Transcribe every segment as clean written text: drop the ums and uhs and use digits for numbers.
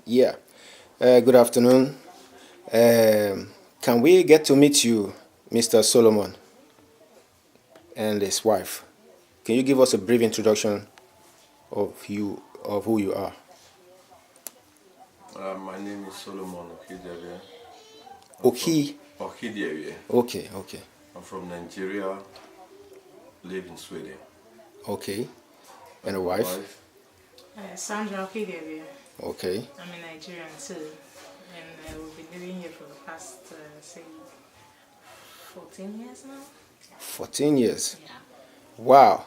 Yeah. Good afternoon. Can we get to meet you, Mr. Solomon, and his wife? Can you give us a brief introduction of who you are? My name is Solomon Okhidievbie. I'm from Oki. Okhidievbie. Okay, okay, I'm from Nigeria, live in Sweden. okay. And a And my wife? wife, Sandra, Okhidievbie. Okay. I'm a Nigerian too, and we've been living here for the past, say, 14 years now. 14 years. Yeah. Wow.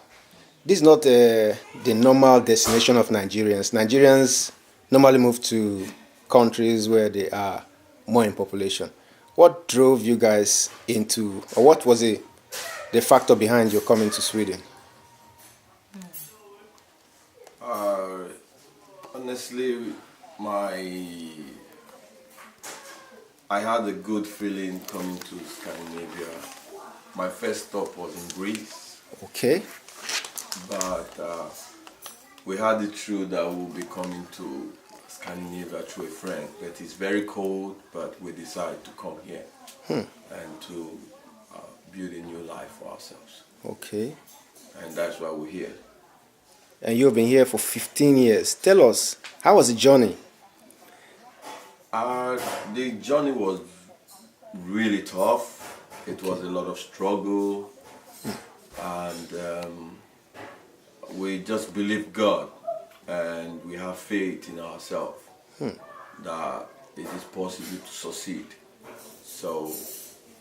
This is not the normal destination of Nigerians. Nigerians normally move to countries where they are more in population. What drove you guys into, or what was the factor behind your coming to Sweden? uh, honestly, I had a good feeling coming to Scandinavia. My first stop was in Greece, Okay. but we had it through that we'll be coming to Scandinavia through a friend. But it's very cold, but we decided to come here and to build a new life for ourselves. Okay. And that's why we're here. And you've been here for 15 years. Tell us, how was the journey? The journey was really tough. It was a lot of struggle, and we just believe God, and we have faith in ourselves that it is possible to succeed. So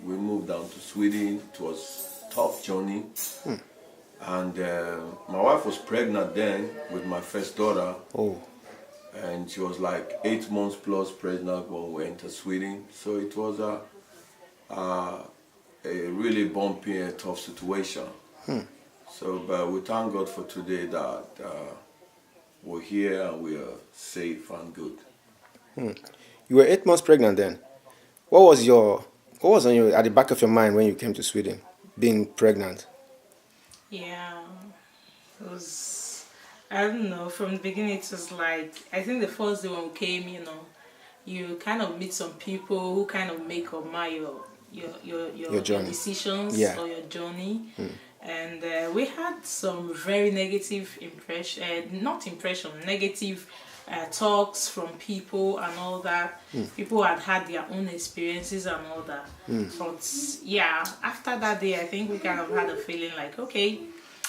we moved down to Sweden. It was a tough journey, and my wife was pregnant then with my first daughter. Oh, And she was like 8 months plus pregnant when we entered Sweden. So it was a really bumpy and tough situation. So, but we thank God for today that we're here and we are safe and good. you were 8 months pregnant then. What was on your at the back of your mind when you came to Sweden, being pregnant? Yeah. It was, I don't know, from the beginning it was like, I think the first day when we came, you kind of meet some people who kind of make or mar your journey. decisions Yeah. or your journey. And we had some very negative negative talks from people and all that. People had their own experiences and all that. But yeah, after that day, I think we kind of had a feeling like, okay,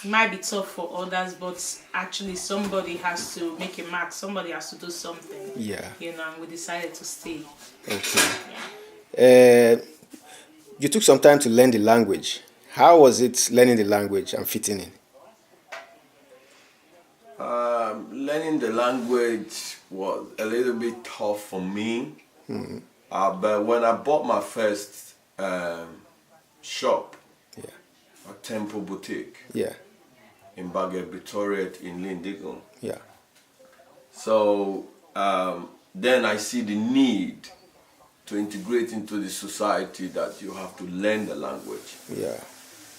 it might be tough for others, but actually somebody has to make a mark. Somebody has to do something. Yeah. And we decided to stay. Okay. Yeah. You took some time to learn the language. How was it learning the language and fitting in? Learning the language was a little bit tough for me. But when I bought my first shop, Yeah. a Temple Boutique, Yeah. in Baget Victoriet in Lindigon. Yeah. So then I see the need to integrate into the society that you have to learn the language. Yeah.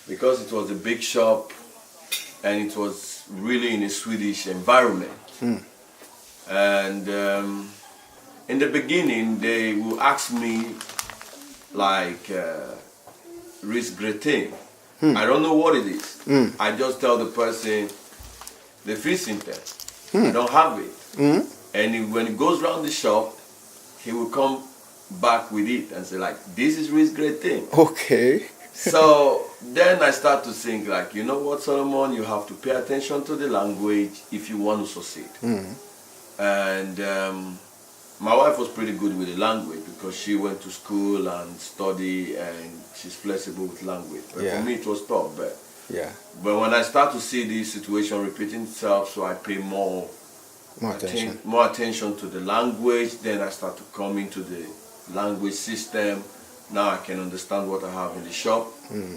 Because it was a big shop and it was really in a Swedish environment. And in the beginning, they will ask me like risk-greeting. I don't know what it is. I just tell the person the center. I don't have it. And when he goes around the shop, he will come back with it and say like, this is risk-greeting. Okay. So then I start to think like, you know what, Solomon, you have to pay attention to the language if you want to succeed. And my wife was pretty good with the language because she went to school and studied and she's flexible with language. But Yeah. for me it was tough. Yeah. But when I start to see this situation repeating itself, so I pay more attention to the language, then I start to come into the language system. Now I can understand what I have in the shop.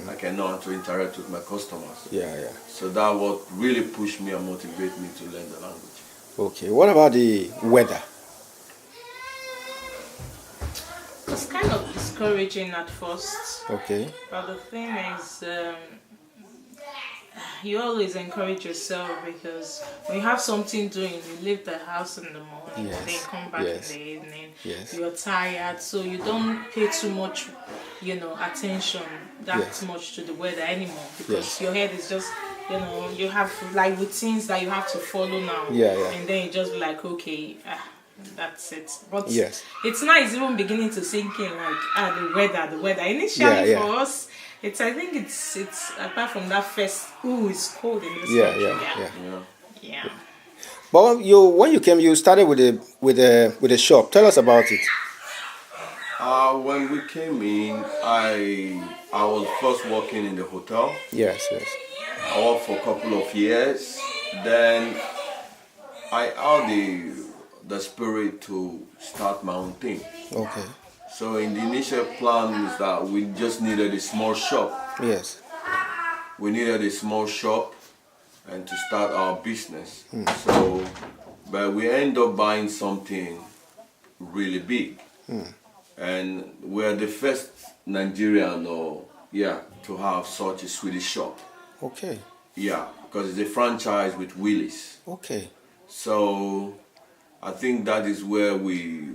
I can know how to interact with my customers. Yeah. Yeah. So that what really pushed me and motivated me to learn the language. Okay. What about the weather? It was kind of discouraging at first. Okay. But the thing is, you always encourage yourself, because when you have something doing, you leave the house in the morning, Yes. then come back Yes. in the evening. Yes. You're tired, so you don't pay too much, attention that Yes. much to the weather anymore, because Yes. your head is just, you have like routines that you have to follow now. Yeah, yeah. And then you just be like, okay, that's it. But Yes. it's nice even beginning to sink in, like, the weather. Initially Yeah, for us, I think it's apart from that first, it's cold in this Yeah, country. yeah. Yeah. But when you came, you started with a shop. Tell us about it. When we came in, I was first working in the hotel. Yes, yes. I worked for a couple of years. Then I had the spirit to start my own thing. Okay. So in the initial plan is that we just needed a small shop. Yes. We needed a small shop and to start our business. So, but we end up buying something really big. And we're the first Nigerian to have such a Swedish shop. Okay. Yeah, because it's a franchise with Willis. Okay. So I think that is where we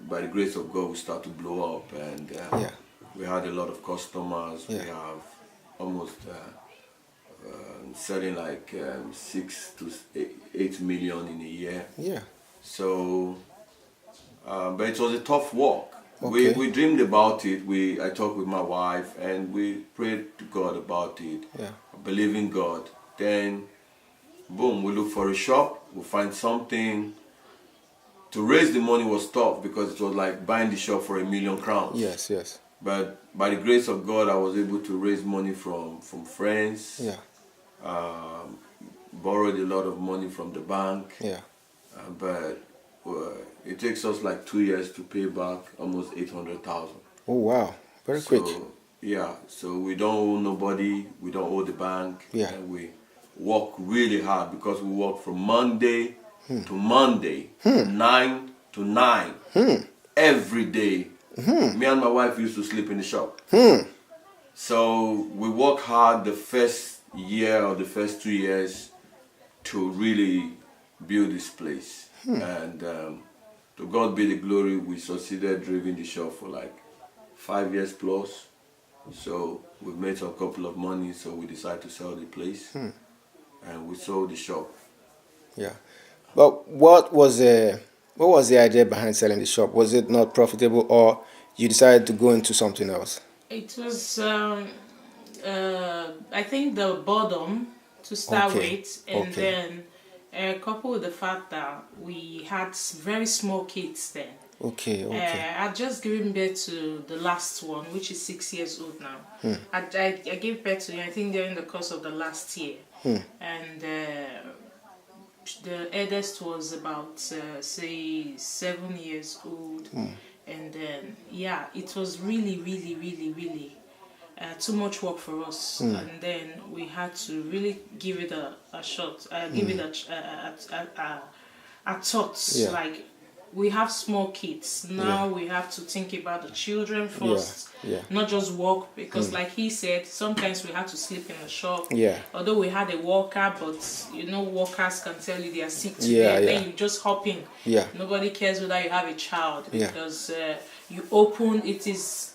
by the grace of God, we start to blow up, and we had a lot of customers. Yeah. We have almost selling like 6 to 8 million in a year. Yeah. So, but it was a tough work. Okay. We dreamed about it. I talked with my wife, and we prayed to God about it. Yeah. Believe in God. Then, boom, we look for a shop. We find something. To raise the money was tough because it was like buying the shop for 1 million crowns. Yes, yes. But by the grace of God, I was able to raise money from friends. Yeah. Borrowed a lot of money from the bank. Yeah. But it takes us like 2 years to pay back almost 800,000. Oh wow, very quick. Yeah, so we don't owe nobody, we don't owe the bank. Yeah. And we work really hard because we work from Monday to Monday, 9 to 9, every day. Me and my wife used to sleep in the shop. So we work hard the first year or the first 2 years to really build this place. And to God be the glory, we succeeded driving the shop for like 5 years plus. So we made a couple of money, so we decided to sell the place. And we sold the shop. Yeah. But what was the idea behind selling the shop? Was it not profitable, or you decided to go into something else? It was, I think, the boredom to start with, and then coupled with the fact that we had very small kids then. Okay. I just given birth to the last one, which is 6 years old now. I gave birth to him, I think, during the course of the last year. And the eldest was about, say, 7 years old. And then, it was really, really, really, really too much work for us. And then we had to really give it a shot, give it a thought. Yeah. Like, we have small kids. Now we have to think about the children first, not just work, because like he said, sometimes we had to sleep in the shop. Yeah. Although we had a worker, but workers can tell you they are sick today, then you just hop in. Yeah. Nobody cares whether you have a child, Yeah. because you open, it is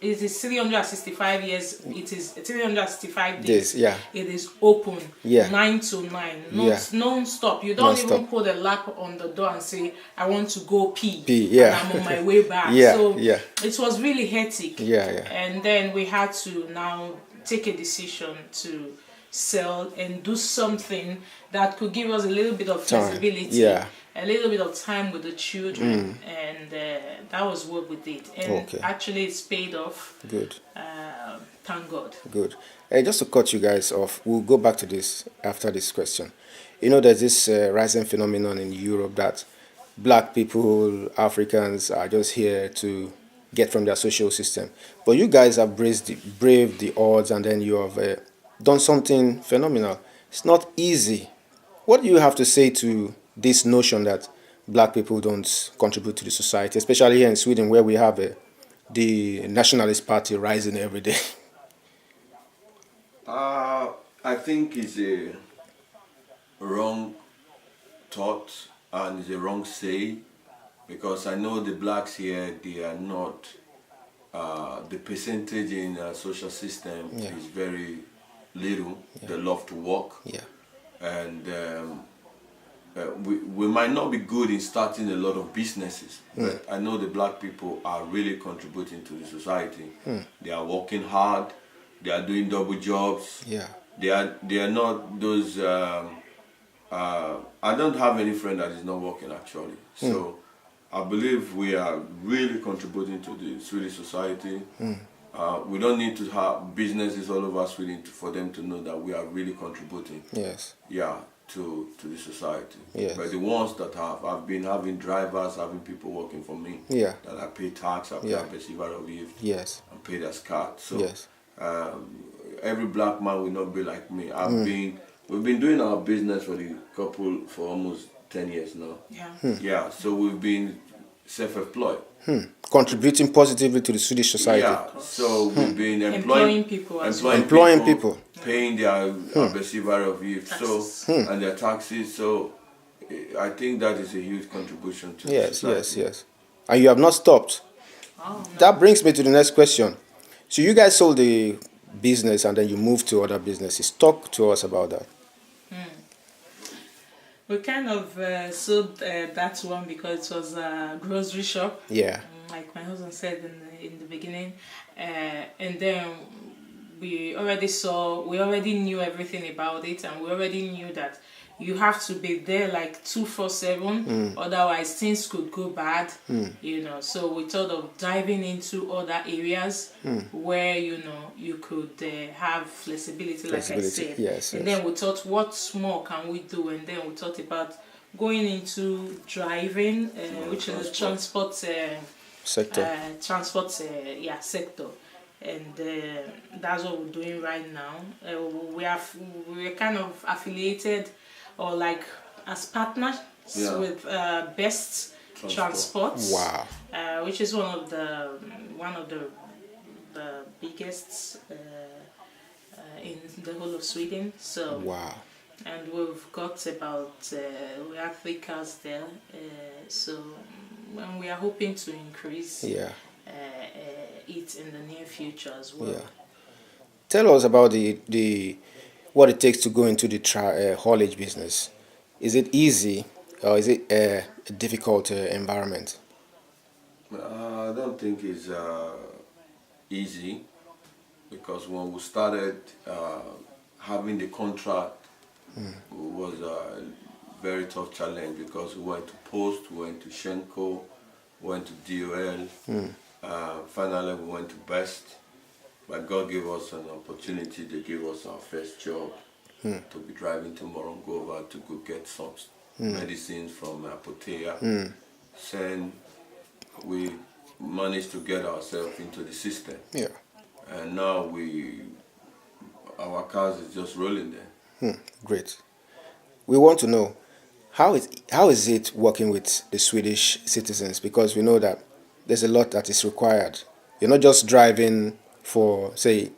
365 years, it is 365 days. Yeah. It is open, 9 to 9, non-stop. You don't even put a lap on the door and say, I want to go pee. And I'm on my way back. It was really hectic. And then we had to now take a decision to sell and do something that could give us a little bit of flexibility, a little bit of time with the children, and that was what we did. And actually, it's paid off. Good. Thank God. Good. Just to cut you guys off, we'll go back to this after this question. There's this rising phenomenon in Europe that black people, Africans, are just here to get from their social system. But you guys have braved the odds, and then you have done something phenomenal. It's not easy. What do you have to say to this notion that black people don't contribute to the society, especially here in Sweden, where we have the nationalist party rising every day? I think it's a wrong thought and it's a wrong say, because I know the blacks here, they are not, the percentage in social system Yeah. is very little. They love to work, Yeah. and we might not be good in starting a lot of businesses, but I know the black people are really contributing to the society. They are working hard, they are doing double jobs. Yeah. They are not those. I don't have any friend that is not working actually. So I believe we are really contributing to the Swedish society. We don't need to have businesses all over Sweden for them to know that we are really contributing. Yes. Yeah, to the society. Yes. But the ones that I've been having drivers, having people working for me. Yeah. That I pay tax, I pay Yeah. arbetsgivaravgift, Yes. and pay their card. So Yes. every black man will not be like me. We've been doing our business for the couple for almost 10 years now. Yeah. Yeah, so we've been self-employed. Contributing positively to the Swedish society. Yeah, so we've been Employing people as well. Employing people. paying their arbetsgivaravgift, Taxes. so and their taxes. So I think that is a huge contribution to the Yes, society. yes, yes. And you have not stopped. Oh, no. That brings me to the next question. So you guys sold the business and then you moved to other businesses. Talk to us about that. We kind of sold that one because it was a grocery shop. Yeah. Like my husband said in the beginning, and then we already knew everything about it, and we already knew that you have to be there like 24/7, otherwise things could go bad, you know. So we thought of diving into other areas where you could have flexibility, like I said. Yes, and yes. then we thought, what more can we do? And then we thought about going into driving, which is the transport Sector. sector, and that's what we're doing right now. We're kind of affiliated, or like as partners with Best Transports. Wow. Which is one of the biggest in the whole of Sweden. So Wow. and we've got about we have 3 cars there, so and we are hoping to increase Yeah. it in the near future as well. Yeah. Tell us about the what it takes to go into the haulage business. Is it easy or is it a difficult environment? I don't think it's easy, because when we started having the contract, it was a very tough challenge, because we went to Post, we went to Schenko, we went to DOL, finally we went to Best. But God gave us an opportunity. They gave us our first job to be driving to Morongova to go get some medicines from Apotea. Then we managed to get ourselves into the system. Yeah. And now our cars is just rolling there. Great. We want to know how is it working with the Swedish citizens, because we know that there's a lot that is required. You're not just driving for, say,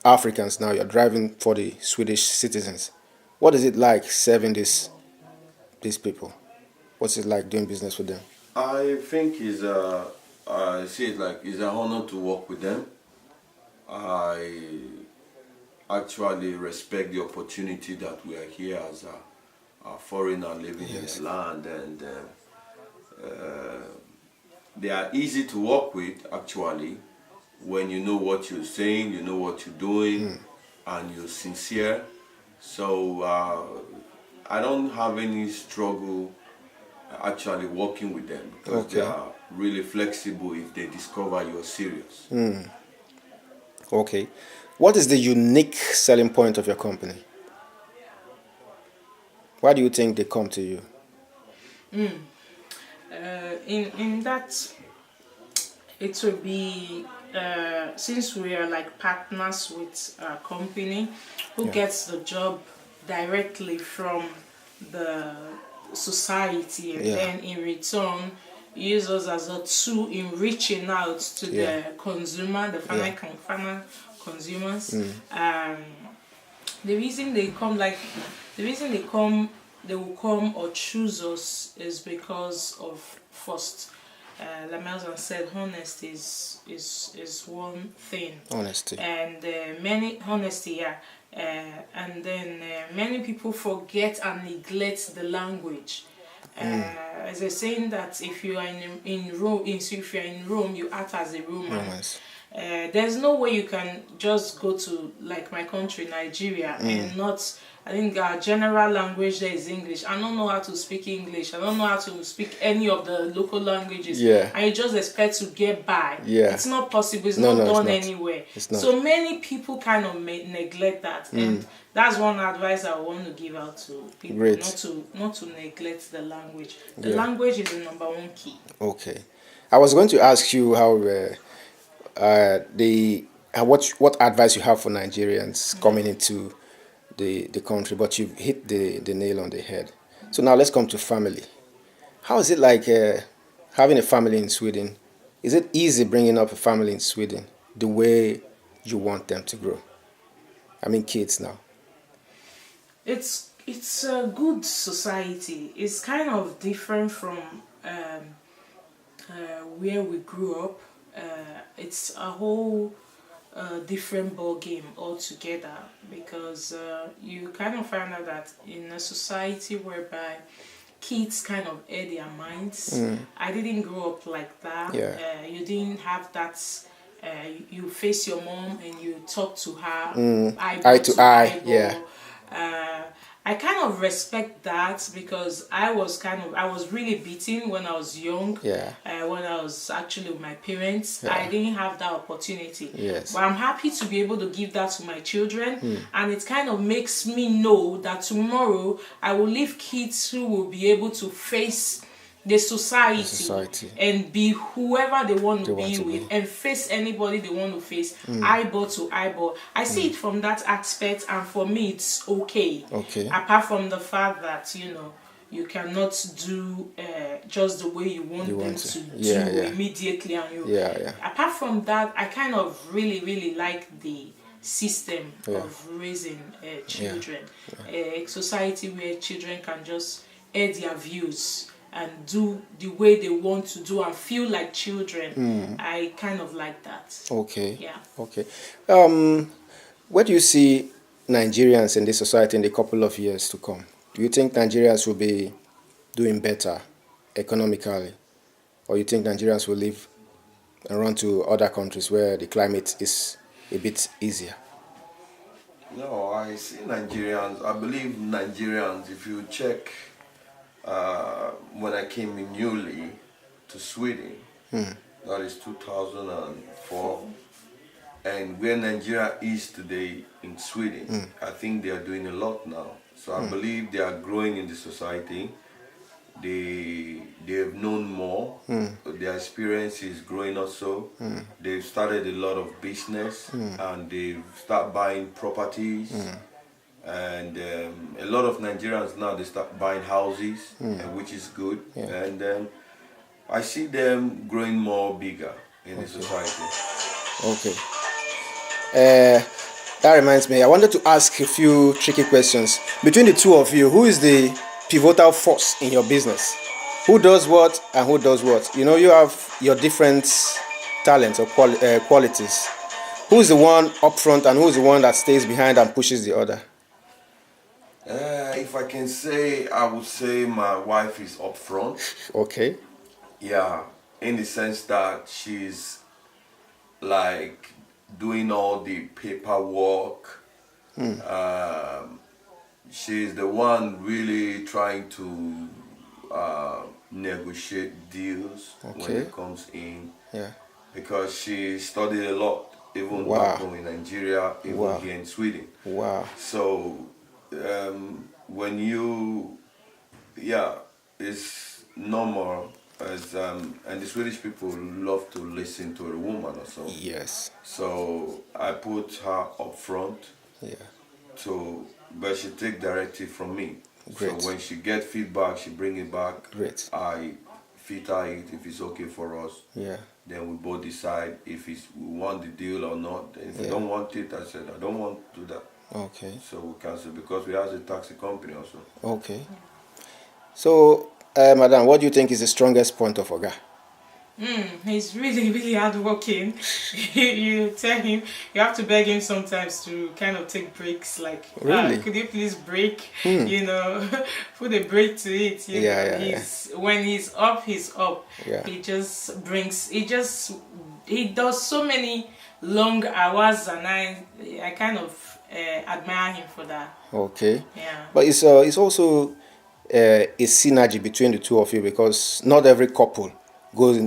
Africans now. You're driving for the Swedish citizens. What is it like serving these people? What's it like doing business with them? I think I see it like it's an honor to work with them. I actually respect the opportunity that we are here as a foreigner living in the land, and they are easy to work with actually when you know what you're saying, you know what you're doing, and you're sincere. So I don't have any struggle actually working with them, because they are really flexible if they discover you're serious. Okay. What is the unique selling point of your company? Why do you think they come to you? In that, it will be since we are like partners with a company who gets the job directly from the society, and then in return use us as a tool in reaching out to the consumer, the final consumers. The reason they come, like the reason they come, they will come or choose us is because of first. Like my husband said, honesty is one thing. Honesty. And many honesty, yeah. And then many people forget and neglect the language. As a saying that if you are in Rome, if you are in Rome, you act as a Roman. Romans. There's no way you can just go to like my country, Nigeria, and not. I think our general language there is English. I don't know how to speak English. I don't know how to speak any of the local languages. Yeah. And you just expect to get by. Yeah. It's not possible. It's No, not no, done it's not. anywhere. It's not. So many people kind of neglect that, and that's one advice I want to give out to people: Great. not to neglect the language. The Yeah. language is the number one key. Okay. I was going to ask you how what advice you have for Nigerians coming into the country, but you've hit the nail on the head. So now let's come to family. How is it like having a family in Sweden? Is it easy bringing up a family in Sweden the way you want them to grow? I mean, kids now. It's a good society. It's kind of different from where we grew up. It's a whole different ball game altogether, because you kind of find out that in a society whereby kids kind of air their minds. I didn't grow up like that. Yeah. You didn't have that. You face your mom and you talk to her Eye to eye. eyeball. Yeah. I kind of respect that, because I was really beaten when I was young. Yeah. When I was actually with my parents, Yeah. I didn't have that opportunity. Yes. But I'm happy to be able to give that to my children, and it kind of makes me know that tomorrow I will leave kids who will be able to face the society and be whoever they want to be with, and face anybody they want to face, eyeball to eyeball. I see it from that aspect, and for me it's okay. Apart from the fact that you cannot do just the way you want them to do immediately, and apart from that, I kind of really like the system of raising children. A society where children can just air their views and do the way they want to do and feel like children. I kind of like that. Okay. Yeah. Okay. Where do you see Nigerians in this society in a couple of years to come? Do you think Nigerians will be doing better economically, or you think Nigerians will leave and run to other countries where the climate is a bit easier? No, I see Nigerians. I believe Nigerians, if you check when I came in newly to Sweden, that is 2004, and where Nigeria is today in Sweden, I think they are doing a lot now. So I believe they are growing in the society. They have known more. Their experience is growing also. They've started a lot of business, and they've started buying properties. And a lot of Nigerians now, they start buying houses, which is good. And I see them growing more bigger in the society. Okay. That reminds me, I wanted to ask a few tricky questions. Between the two of you, who is the pivotal force in your business? Who does what and who does what? You have your different talents or qualities. Who is the one up front and who is the one that stays behind and pushes the other? If I can say, I would say my wife is up front. Okay. Yeah, in the sense that she's like doing all the paperwork. She's the one really trying to negotiate deals when it comes in. Yeah. Because she studied a lot, even back home in Nigeria, even here in Sweden. Wow. So when it's normal, as and the Swedish people love to listen to a woman also. Yes. So I put her up front. Yeah. But she take directive from me. Great. So when she get feedback, she bring it back. Great. I filter it if it's okay for us. Yeah. Then we both decide if we want the deal or not. And if we Yeah. don't want it, I said I don't want to do that. Okay. So we cancel because we have a taxi company also. Okay. So, Madam, what do you think is the strongest point of Oga? He's really, really hardworking. You tell him, you have to beg him sometimes to kind of take breaks. Like, Really? could you please break? You know, put a break to it. You Yeah, know, yeah, when he's up, he's up. Yeah. He just brings. He does so many long hours, and I kind of admire him for that. Okay. Yeah. But it's also a synergy between the two of you, because not every couple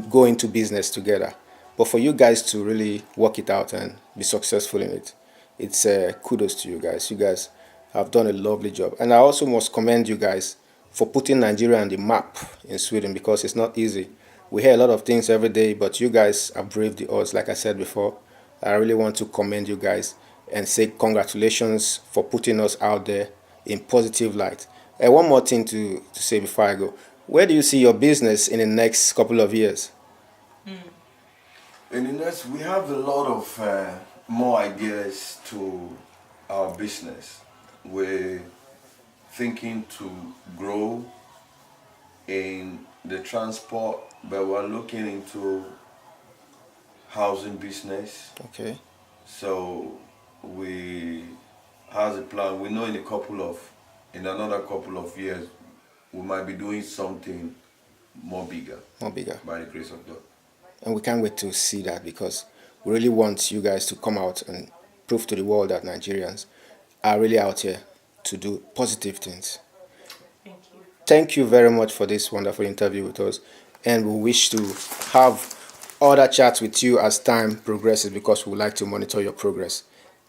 go into business together. But for you guys to really work it out and be successful in it, it's kudos to you guys. You guys have done a lovely job. And I also must commend you guys for putting Nigeria on the map in Sweden, because it's not easy. We hear a lot of things every day, but you guys have braved the odds. Like I said before, I really want to commend you guys and say congratulations for putting us out there in positive light. And one more thing to say before I go. Where do you see your business in the next couple of years? In the next, we have a lot of more ideas to our business. We're thinking to grow in the transport, but we're looking into housing business. Okay. So we have a plan. We know in another couple of years, we might be doing something more bigger. More bigger. By the grace of God. And we can't wait to see that, because we really want you guys to come out and prove to the world that Nigerians are really out here to do positive things. Thank you. Thank you very much for this wonderful interview with us, and we wish to have other chats with you as time progresses, because we would like to monitor your progress.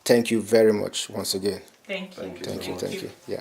Thank you very much once again. Thank you. Thank you. Thank you. Yeah.